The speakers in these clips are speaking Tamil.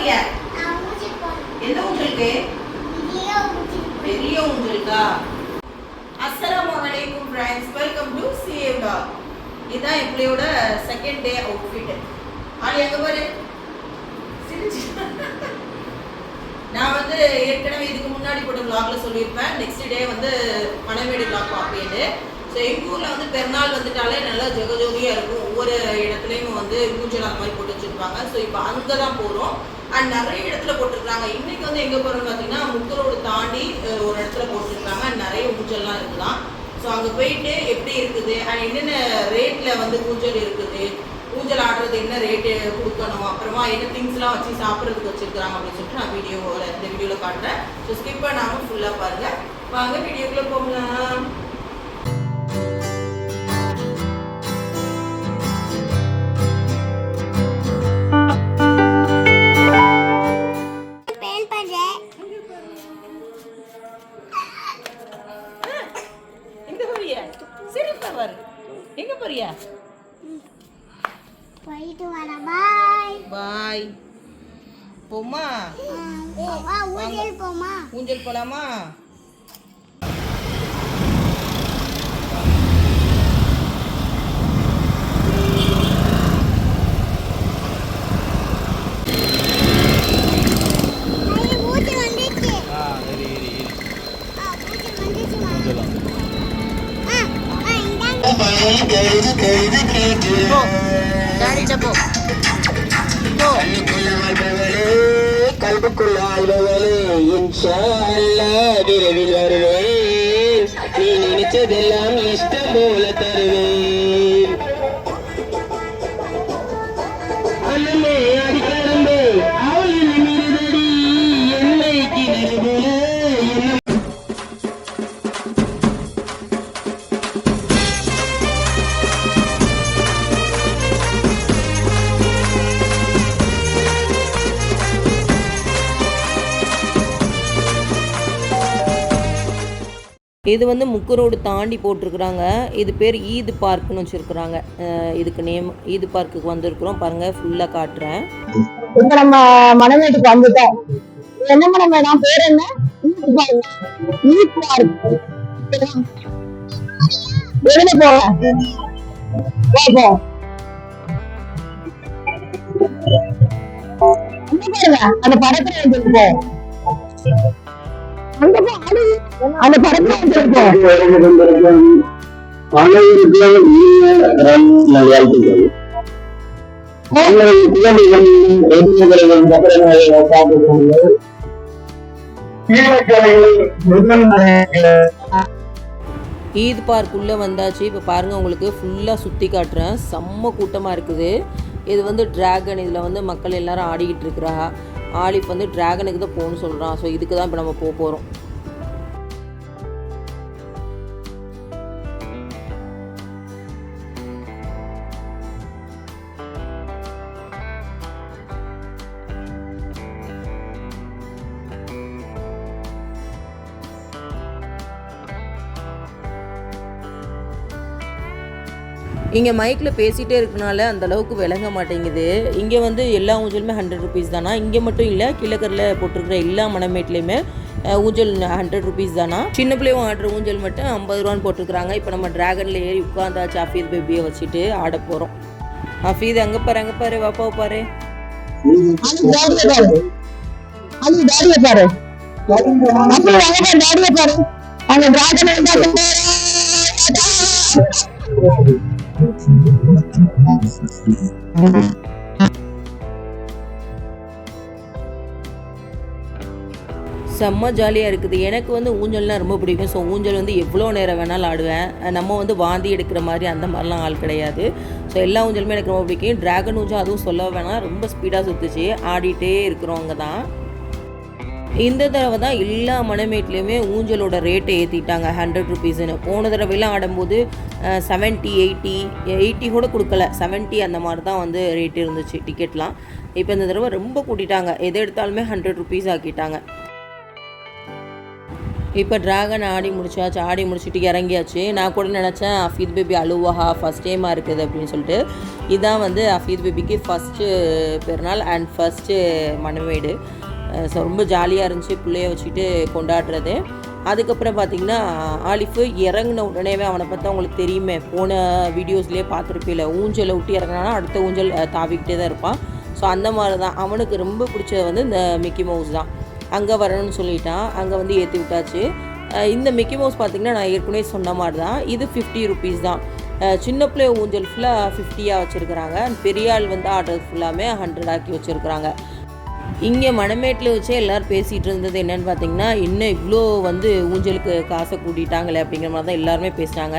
போறிய? எந்த ஊஞ்சலுக்கு? பெரிய ஊஞ்சலுக்கா? அஸ்ஸலாமு அலைக்கும் friends, welcome to CA vlog. இதான் என் பிள்ளையோட செகண்ட் டே அவுட்ஃபிட். ஆளு எங்க பாரு, நான் வந்து ஏற்கனவே இதுக்கு முன்னாடி போட்ட vlogல சொல்லியிருப்பேன், நெக்ஸ்ட் டே வந்து மணமேடு vlog பார்ப்பேன்னு. ஸோ எங்கள் ஊரில் வந்து பெருநாள் வந்துட்டாலே நல்லா ஜெகஜோதியாக இருக்கும். ஒவ்வொரு இடத்துலையும் வந்து ஊஞ்சல் அந்த மாதிரி போட்டு வச்சுருப்பாங்க. ஸோ இப்போ அங்கே தான் போகிறோம். அண்ட் நிறைய இடத்துல போட்டிருக்காங்க. இன்றைக்கி வந்து எங்கே போகிறோம்னு பார்த்தீங்கன்னா, முக்கரோடு தாண்டி ஒரு இடத்துல போட்டிருக்காங்க. அண்ட் நிறைய ஊஞ்சல்லாம் இருக்குதான். ஸோ அங்கே போயிட்டு எப்படி இருக்குது அண்ட் என்னென்ன ரேட்டில் வந்து ஊஞ்சல் இருக்குது, ஊஞ்சல் ஆடுறது என்ன ரேட்டு கொடுக்கணும், அப்புறமா என்ன திங்ஸ்லாம் வச்சு சாப்பிட்றதுக்கு வச்சுருக்காங்க அப்படின்னு சொல்லிட்டு நான் இந்த வீடியோவில் காட்டுறேன். ஸோ ஸ்கிப் பண்ணாமல் ஃபுல்லாக பாருங்கள். வாங்க வீடியோக்குள்ளே போகலாம். எங்க போறியா? போயிட்டு வரேன். பாய் பாய். போமா? ஊஞ்சல் போமா? ஊஞ்சல் போலாமா? கல்புக்குள் ஆழ்பவளே, இன்ஷா அல்லாஹ் விரைவில் வருவேன். நீ நினைச்சதெல்லாம் இஷ்டம் போல தருவேன். அண்ணமே அடிக்கடம்பே அவள் மிருதடி என்னை கிணறுபோல. இது வந்து முக்கரோடு தாண்டி போட்டிருக்குறாங்க. இது பேர் ஈது பார்க்குன்னு வச்சுருக்குறாங்க. இதுக்கு நேம் ஈது பார்க்குக்கு வந்திருக்கிறோம். பாருங்கள், ஃபுல்லாக காட்டுறேன். இப்போ நம்ம மணமேட்டுக்கு வந்துட்டோம். என்ன மணமேடம் பேர் என்ன? ஈத் பார்க். எழுத போறேன். அந்த படத்துல வந்துருப்போம். அந்த படத்துல ஈத் பார்க் உள்ள வந்தாச்சு. இப்போ பாருங்க, உங்களுக்கு ஃபுல்லாக சுற்றி காட்டுறேன். செம்ம கூட்டமாக இருக்குது. இது வந்து டிராகன். இதில் வந்து மக்கள் எல்லாரும் ஆடிக்கிட்டு இருக்கிறா. ஆலிஃப் வந்து டிராகனுக்கு தான் போகணும்னு சொல்கிறான். ஸோ இதுக்கு தான் இப்போ நம்ம போக போகிறோம். இங்கே மைக்கில் பேசிகிட்டே இருக்கனால அந்தளவுக்கு விளங்க மாட்டேங்குது. இங்கே வந்து எல்லா ஊஞ்சலுமே 100 ருபீஸ் தானா. இங்கே மட்டும் இல்லை, கீழக்கரில் போட்டிருக்கிற எல்லா மணமேட்லேயுமே ஊஞ்சல் 100 ருபீஸ் தானா. சின்ன பிள்ளையும் ஆடுற ஊஞ்சல் மட்டும் 50 ரூபான்னு போட்டிருக்கிறாங்க. இப்போ நம்ம டிராகனில் ஏறி உட்காந்தாச்சு. ஹஃபீத் பேபியை வச்சுட்டு ஆட போகிறோம். ஹஃபீத் அங்கே பாரு, வாப்பாவை பாரு. செம்ம ஜாலியாக இருக்குது. எனக்கு வந்து ஊஞ்சல்லாம் ரொம்ப பிடிக்கும். ஸோ ஊஞ்சல் வந்து எவ்வளோ நேரம் வேணாலும் ஆடுவேன். நம்ம வந்து வாந்தி எடுக்கிற மாதிரி அந்த மாதிரிலாம் ஆள் கிடையாது. ஸோ எல்லா ஊஞ்சலுமே எனக்கு ரொம்ப பிடிக்கும். டிராகன் ஊஞ்சல் அதுவும் சொல்ல வேணாம், ரொம்ப ஸ்பீடாக சுற்றுச்சு. ஆடிட்டே இருக்கிறவங்க தான். இந்த தடவை தான் எல்லா மணமேட்லேயுமே ஊஞ்சலோட ரேட்டை ஏற்றிட்டாங்க 100 ருபீஸ்ன்னு. போன தடவைலாம் ஆடும்போது 70, 80 கூட கொடுக்கல, 70 அந்த மாதிரி தான் வந்து ரேட் இருந்துச்சு டிக்கெட்லாம். இப்போ இந்த தடவை ரொம்ப கூட்டிட்டாங்க. எது எடுத்தாலுமே 100 ருபீஸ் ஆக்கிட்டாங்க. இப்போ ட்ராகன் ஆடி முடிச்சாச்சு, ஆடி முடிச்சுட்டு இறங்கியாச்சு. நான் கூட நினச்சேன் அஃபீத் பேபி அழுவாஹா ஃபஸ்ட் டைமாக இருக்குது அப்படின்னு சொல்லிட்டு. இதுதான் வந்து அஃபீத் பேபிக்கு ஃபஸ்ட்டு பெருநாள் அண்ட் ஃபஸ்ட்டு மணமேடு. ஸோ ரொம்ப ஜாலியாக இருந்துச்சு பிள்ளைய வச்சுட்டு கொண்டாடுறது. அதுக்கப்புறம் பார்த்திங்கன்னா ஆலிஃபு இறங்கின உடனேவே அவனை பார்த்தா அவங்களுக்கு தெரியுமே, போன வீடியோஸ்லேயே பார்த்துருப்பில்ல, ஊஞ்சலை விட்டு இறங்கினானா அடுத்த ஊஞ்சல் தாவிக்கிட்டே தான் இருப்பான். ஸோ அந்த மாதிரி தான் அவனுக்கு ரொம்ப பிடிச்சது வந்து இந்த மிக்கி மவுஸ் தான். அங்கே வரணும்னு சொல்லிட்டான், அங்கே வந்து ஏற்றி விட்டாச்சு. இந்த மிக்கி மவுஸ் பார்த்திங்கன்னா நான் ஏற்கனவே சொன்ன மாதிரி தான், இது 50 ருபீஸ் தான். சின்ன பிள்ளை ஊஞ்சல் ஃபுல்லாக 50 வச்சுருக்குறாங்க. பெரிய ஆள் வந்து ஆர்டர் ஃபுல்லாமே 100 ஆக்கி வச்சுருக்குறாங்க. இங்கே மணமேட்டில் வச்சே எல்லோரும் பேசிகிட்டு இருந்தது என்னென்னு பார்த்தீங்கன்னா, இன்னும் இவ்வளோ வந்து ஊஞ்சலுக்கு காசை கூட்டிட்டாங்களே அப்படிங்கிற மாதிரி தான் எல்லாருமே பேசுகிறாங்க.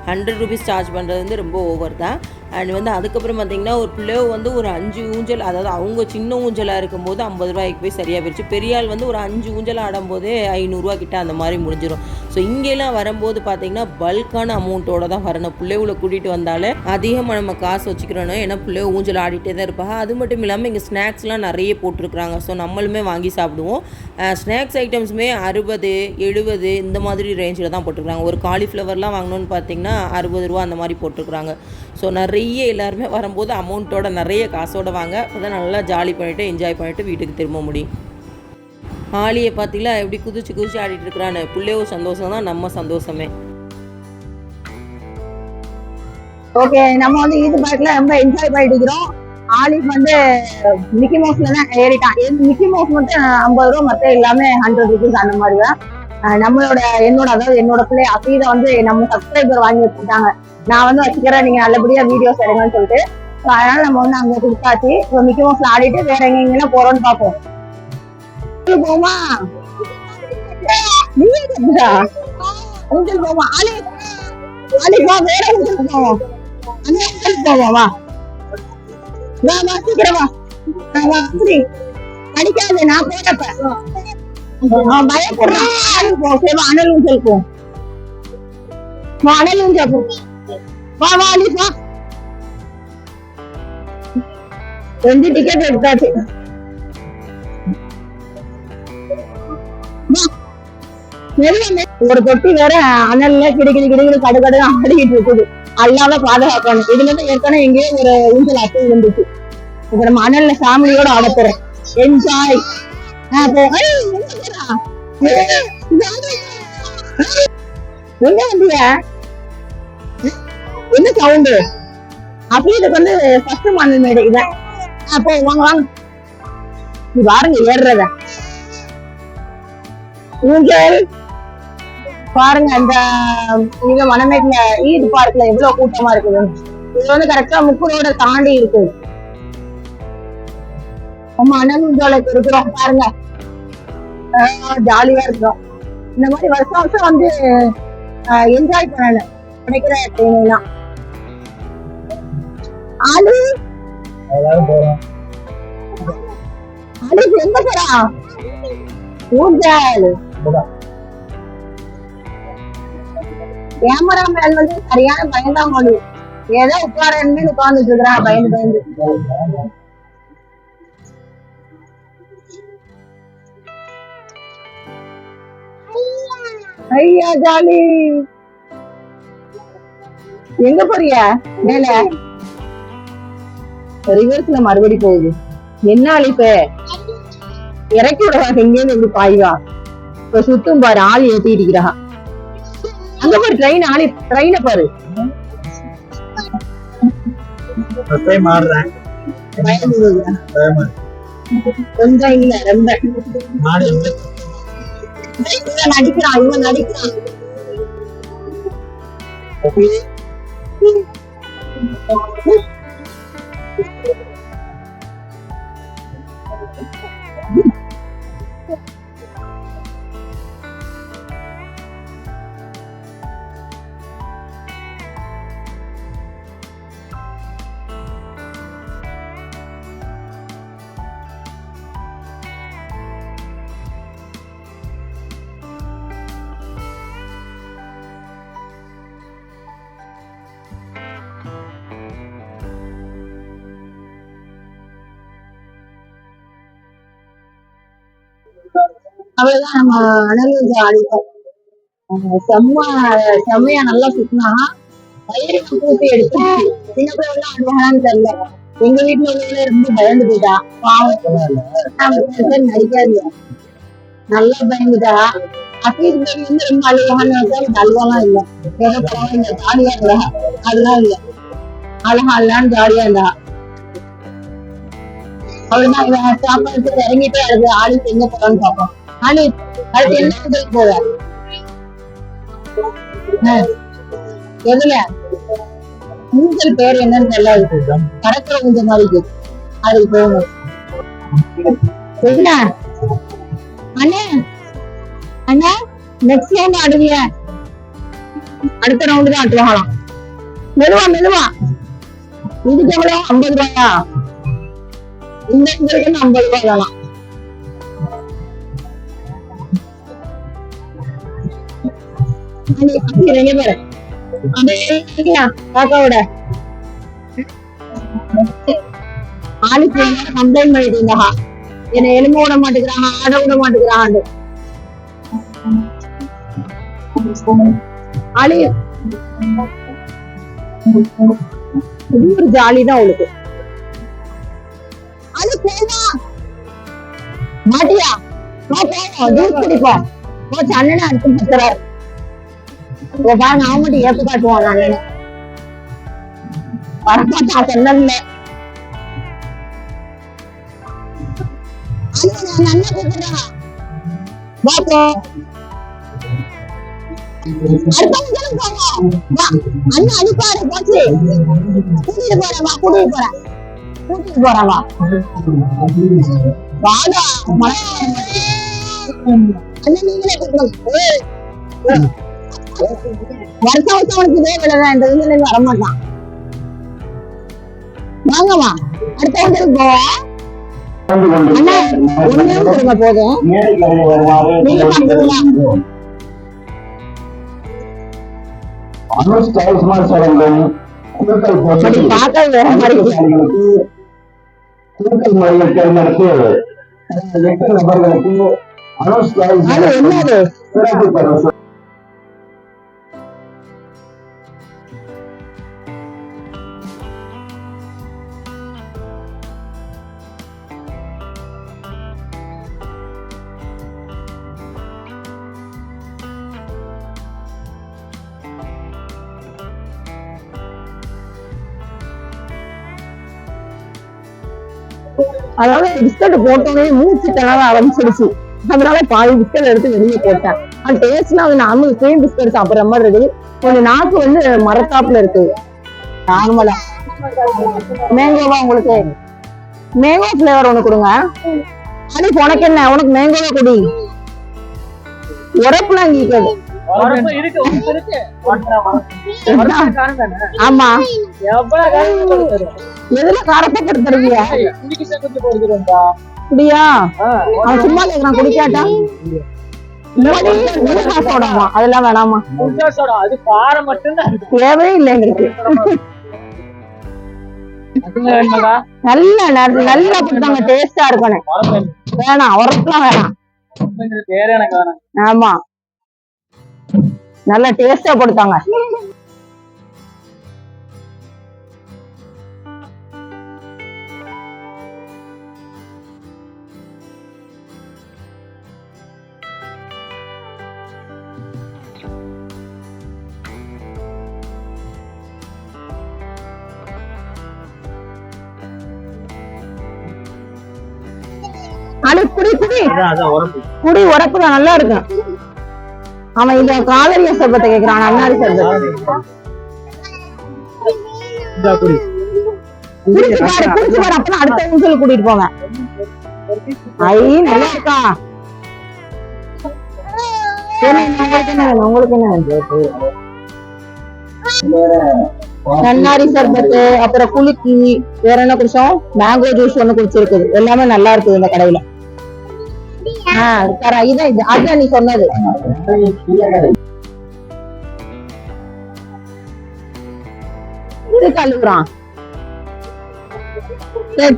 100 ருபீஸ் சார்ஜ் பண்ணுறது வந்து ரொம்ப ஓவர் தான். அண்ட் வந்து அதுக்கப்புறம் பார்த்திங்கன்னா ஒரு பிள்ளை வந்து ஒரு 5 ஊஞ்சல், அதாவது அவங்க சின்ன ஊஞ்சலாக இருக்கும்போது 50 ரூபாய்க்கு போய் சரியாக போயிடுச்சு. பெரிய ஆள் வந்து ஒரு 5 ஊஞ்சல் ஆடும்போதே 500 கிட்ட அந்த மாதிரி முடிஞ்சிடும். ஸோ இங்கெல்லாம் வரும்போது பார்த்திங்கன்னா பல்கான அமௌண்ட்டோடு தான் வரணும். பிள்ளைகளை கூட்டிகிட்டு வந்தாலே அதிகமாக நம்ம காசு வச்சுக்கிறோன்னு, ஏன்னா பிள்ளை ஊஞ்சல் ஆடிட்டே தான் இருப்பாங்க. அது மட்டும் இல்லாமல் இங்கே ஸ்நாக்ஸ்லாம் நிறைய போட்டிருக்குறாங்க. ஸோ நம்மளுமே வாங்கி சாப்பிடுவோம். ஸ்நாக்ஸ் ஐட்டம்ஸுமே 60, 70 இந்த மாதிரி ரேஞ்சில் தான் போட்டிருக்குறாங்க. ஒரு காலிஃப்ளவர்லாம் வாங்கணுன்னு பார்த்திங்கன்னா 60 ரூபா அந்த மாதிரி போட்டிருக்குறாங்க. ஸோ நிறைய எல்லாருமே வரும்போது அமௌண்ட்டோட நிறைய காசோடு வாங்க, அப்போ தான் நல்லா ஜாலி பண்ணிவிட்டு என்ஜாய் பண்ணிவிட்டு வீட்டுக்கு திரும்ப முடியும். ஆலியை பார்த்தீங்களா எப்படி குதிச்சு குதிச்சு ஆடிட்டு இருக்கிறான்னு. பிள்ளையோ சந்தோஷம் தான் நம்ம சந்தோஷமே. ஓகே, நம்ம வந்து ஈது பார்க்ல ரொம்ப என்ஜாய் பண்ணிட்டு இருக்கிறோம். ஆலிஃப் வந்து மிக்கி மவுஸ்ல தான் ஏறிட்டான். மிக்கி மவுஸ் மட்டும் 50 ரூபா, மற்ற எல்லாமே 100 ருபீஸ் அந்த மாதிரி தான். அதாவது என்னோட பிள்ளை அஃபீதை வந்து நம்ம சப்ஸ்கிரைபர் வாங்கி வச்சுட்டாங்க. நான் வந்து வச்சுக்கிறேன், நீங்க நல்லபடியா வீடியோஸ் எடுங்கன்னு சொல்லிட்டு. அதனால நம்ம வந்து அங்க கொடுத்தாச்சு. இப்போ மிக்கி மவுஸ்ல ஆடிட்டு வேற எங்க போறோம்னு பார்ப்போம். போமா ஊஞ்சல் போமா, ஆலிஃபா வேற ஊஞ்சல் போவோம், அந்த ஊஞ்சல் போவோமா, சீக்கிரமா அடிக்காது. நான் போறப்ப பயப்படுறான். அனல் ஊஞ்சல் போவோம், அனல் ஊஞ்சல் போவோம். வா வா அலிஃபா, 2 டிக்கெட் எடுத்தாச்சு. ஒரு தொட்டி வேற அனல்ல கிடுகிடு கடுகடு ஆடிக்கிட்டு இருக்குது. அல்லாம பாதுகாக்கணும். இதுல இருந்து ஏற்கனவே எங்கேயோ ஒரு ஊஞ்சல் அட்டை இருந்துச்சு. இப்ப நம்ம அனல்ல ஃபேமிலியோட ஆட போறோம். என்ஜாய். எங்க வந்தீங்க? என்ன சவுண்டு? அஃபீதுக்கு வந்து ஃபர்ஸ்ட் மணல் மேடு இதான். அப்போ வாங்க வாங்க, பாருங்க ஏறுறத ஊஞ்சல் பாருங்க. அந்த இங்க மணமேட்ல ஈது பார்க்ல எவ்வளவு கூட்டமா இருக்குது. இது வந்து கரெக்டா முக்குரோட தாண்டி இருக்கு. நம்ம அனல் ஊஞ்சலுக்கு இருக்கிறோம் பாருங்க, ஜாலியா இருக்கிறோம். இந்த மாதிரி வருஷம் வருஷம் வந்து என்ஜாய் பண்ணணும் கிடைக்கிற டைம்லாம். ஆளு எங்க போறா? ஊஞ்சல். கேமராமேன் வந்து சரியான பயந்தான் மொழி. ஏதோ உட்காரன்னு உட்கார்ந்துட்டு இருக்கிறான் பயந்து பயந்து. ஐயா ஜாலி. எங்க போறிய? மேல ரிவர்ஸ்ல மறுபடி போகுது. என்ன அழிப்ப? இறக்கி விடுறாங்க. எங்கேயும் எப்படி பாய்வா? இப்ப சுத்தும் பாரு, ஆள் ஏத்தி இருக்கிறா. அங்க பாரு ட்ரெயின், ஆளி ட்ரெயின பாரு. கொஞ்சம் இல்ல ரொம்ப நடிக்கிறான், இவன் நடிக்கிறான். அவ்வளவுதான், நம்ம அனல் ஆடிட்டோம். செம்மையா நல்லா சுத்தினா வயிறு கூட்டி எடுத்து சின்ன பிள்ளை அழுவாங்கன்னு தெரியல. எங்க வீட்டுல உள்ளவங்களே ரொம்ப பயந்து போயிட்டா. பாவம் நடிக்காது, நல்லா பயந்துட்டா. அசீஸ் பேபி வந்து ரொம்ப அழுவான்னு அழுவாலாம் இல்ல, ஏதோ பரவாயில்ல ஜாலியா இருந்தா. அதெல்லாம் இல்ல, அழகா அல்லான்னு ஜாலியா இருந்தா. அவ்வளவுதான். இவன் சாப்பாடு இறங்கிட்டே இருக்கு. ஆலிஸ் எங்க போறான்னு பாப்போம். ஆலிஸ் அடுத்து என்ன ஊஞ்சலுக்கு போவ? எதுல ஊஞ்சல் பேர் என்னன்னு தெரியல. பறக்கிற ஊஞ்சல் மாதிரி இருக்கு, அதுக்கு போகணும். எதுல அண்ணே அண்ணா நெக்ஸ்ட் ரவுண்ட் ஆடுவிய? அடுத்த ரவுண்டு தான் ஆட்டுவாங்களாம். மெதுவா மெதுவா. இதுக்கு எவ்வளவு? 50 ரூபாயா? இந்த ஊஞ்சலுக்கு 50 ரூபாய் தானா? காக்காவோட ஆளுக்கு கம்ப்ளைண்ட் பண்ணிட்டு இருந்தா, என்ன எலும்ப விட மாட்டேங்கிறாங்க, ஆட விட மாட்டேங்கிறாங்க. ஆளு இது ஒரு ஜாலிதான் அவளுக்கு. அது போவா மாட்டியா? ஜூஸ் குடிப்போம். அண்ணனை அடுத்து பத்துறாரு. நான் மட்டும் ஏப்பு காட்டுவான் அண்ணனை. வரமாட்டா சொன்ன அண்ணன் கூப்பிடுறா. அண்ணன் அனுப்பாரு போச்சு. கூட்டிட்டு போறவா கூட்டிட்டு போறேன் கூட்டிட்டு போறவா வாடா. அண்ணன் நீங்களே கூப்பிடுங்க. வருஷம் வருஷம் உனக்கு இதே விளையாட இந்த ஊர்ல வரமாட்டான். வாங்கம்மா அடுத்த ஊருக்கு போவா. அண்ணா ஒண்ணே கொடுங்க போதும். நீங்க பாத்துக்கலாம். பார்க்க வேற மாதிரி என்னது அதாவது பிஸ்கட் போட்டோன்னே மூச்சு திணற ஆரம்பிச்சிருச்சு. அதனால பாதி பிஸ்கட் எடுத்து வெளியே போட்டேன். அந்த டேஸ்ட்லாம் வந்து நார்மல் கிரீம் பிஸ்கட் சாப்பிடுற மாதிரி இருக்குது. கொஞ்சம் நாக்கு வந்து மரத்தாப்புல இருக்கு. நார்மலா மேங்கோவா உங்களுக்கு? மேங்கோ பிளேவர் ஒண்ணு கொடுங்க. அது உனக்கு என்ன? உனக்கு மேங்கோவா குடி. உரப்புலாம் கேட்காது. ஆமா எதுல காரப்பட்டு தருவியா? குடியா? அவன் சும்மா கேக்குறான் குடிக்காட்டா? அதெல்லாம் வேணாமா, தேவையே இல்லை எங்களுக்கு. நல்லா நல்லா கொடுத்தாங்க, டேஸ்டா இருக்கணும். வேணாம் உரப்புலாம் வேணாம். ஆமா நல்லா டேஸ்டா கொடுத்தாங்க. குடி குடி குடி, உரப்புதான் நல்லா இருக்கும். அவன் இந்த காலரிய சர்பத்தை கேக்குறான், அன்னாரி சர்பத்தை. அப்பதான் அடுத்த ஊஞ்சல் கூட்டிட்டு போவேன். ஐ நல்லா இருக்கா? உங்களுக்கு என்ன? நன்னாரி சர்பத்து, அப்புறம் குலுக்கி, வேற என்ன குடிச்சோம்? மேங்கோ ஜூஸ் ஒண்ணு குடிச்சிருக்குது. எல்லாமே நல்லா இருக்குது இந்த கடையில. அதான் நீ சொன்னது. இது கழுவுறான்.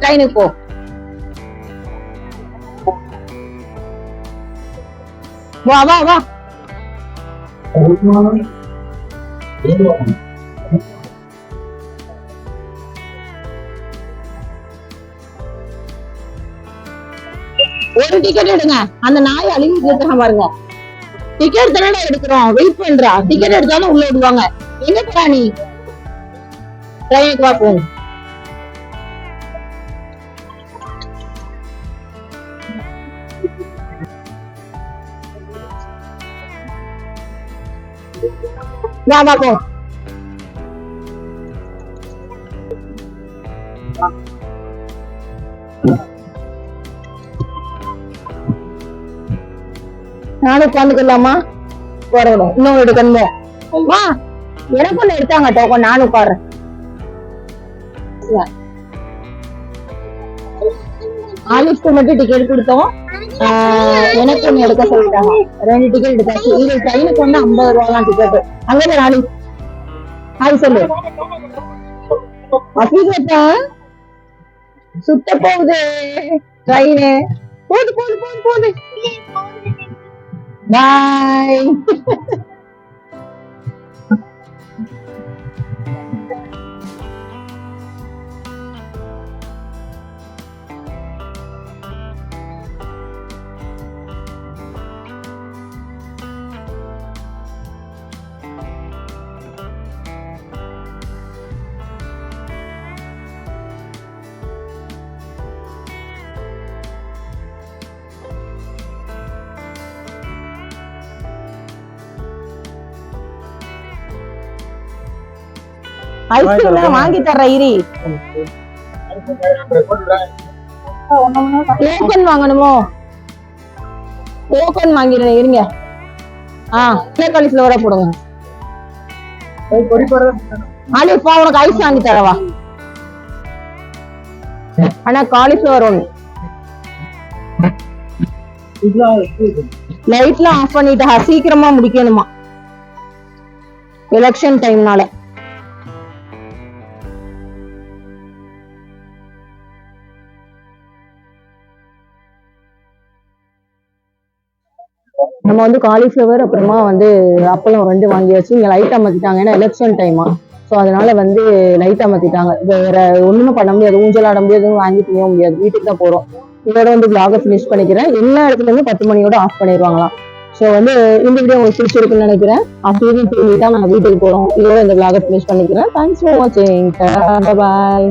ட்ரெயினுக்கு போ. வா வா வா ஒரு டிக்கெட் எடுங்க. அந்த நாய் அழிவு இருக்கான் பாருங்க. டிக்கெட் தானே எடுக்கிறோம், வெயிட் பண்றா. டிக்கெட் எடுத்தாலும் உள்ள விடுவாங்க. எங்க போறா நீ? ட்ரெயினுக்கு வா போ. வா வா போ. நானும் உட்காந்துக்கலாமா? போறோம் இன்னும் எடுக்கணும். வா, எனக்கு ஒண்ணு எடுத்தாங்க டோக்கன், நானும் உட்காடுறேன். ஆலிஸ்க்கு மட்டும் டிக்கெட் கொடுத்தோம். எனக்கு ஒண்ணு எடுக்க சொல்லிட்டாங்க. 2 டிக்கெட் எடுத்தாச்சு. இது ட்ரெயினுக்கு வந்து 50 ரூபாய் டிக்கெட். அங்கே ராணி அது சொல்லு. அப்படிப்பட்ட சுத்த போகுது ட்ரெயினு. போகுது போகுது போகுது போகுது. பாய். ஐஸ்கிரீம் வாங்கி தர்ற இரி. டோக்கன் வாங்கணுமோ? டோக்கன் வாங்கிடுறேன் இருங்க. காலேஜ்ல வர போடுங்க. ஆலிப்பா உனக்கு ஐஸ் வாங்கி தரவா? ஆனா காலேஜ்ல வரணும். லைட்லாம் ஆஃப் பண்ணிட்டா, சீக்கிரமா முடிக்கணுமா எலெக்ஷன் டைம்னால. நம்ம வந்து காலிஃப்ளவர் அப்புறமா வந்து அப்பளம் 2 வாங்கியாச்சு. இங்க லைட் அமர்த்திட்டாங்க, ஏன்னா எலெக்ஷன் டைமா. ஸோ அதனால வந்து லைட் அமர்த்திட்டாங்க. வேற ஒண்ணுமே பண்ண முடியாது, ஊஞ்சல் ஆட முடியாது, வாங்கி செய்ய முடியாது. வீட்டுக்கு தான் போறோம். இதோட வந்து vlog ஃபினிஷ் பண்ணிக்கிறேன். எல்லா இடத்துல இருந்து 10 மணியோட ஆஃப் பண்ணிடுவாங்களாம். ஸோ வந்து இந்த வீடியோ உங்களுக்கு பிடிச்சிருக்குன்னு நினைக்கிறேன். அப்படி தான் நாங்கள் வீட்டுக்கு போறோம். இதோட இந்த vlog ஃபினிஷ் பண்ணிக்கிறேன். தேங்க்ஸ் ஃபார் வாட்சிங். பாய்.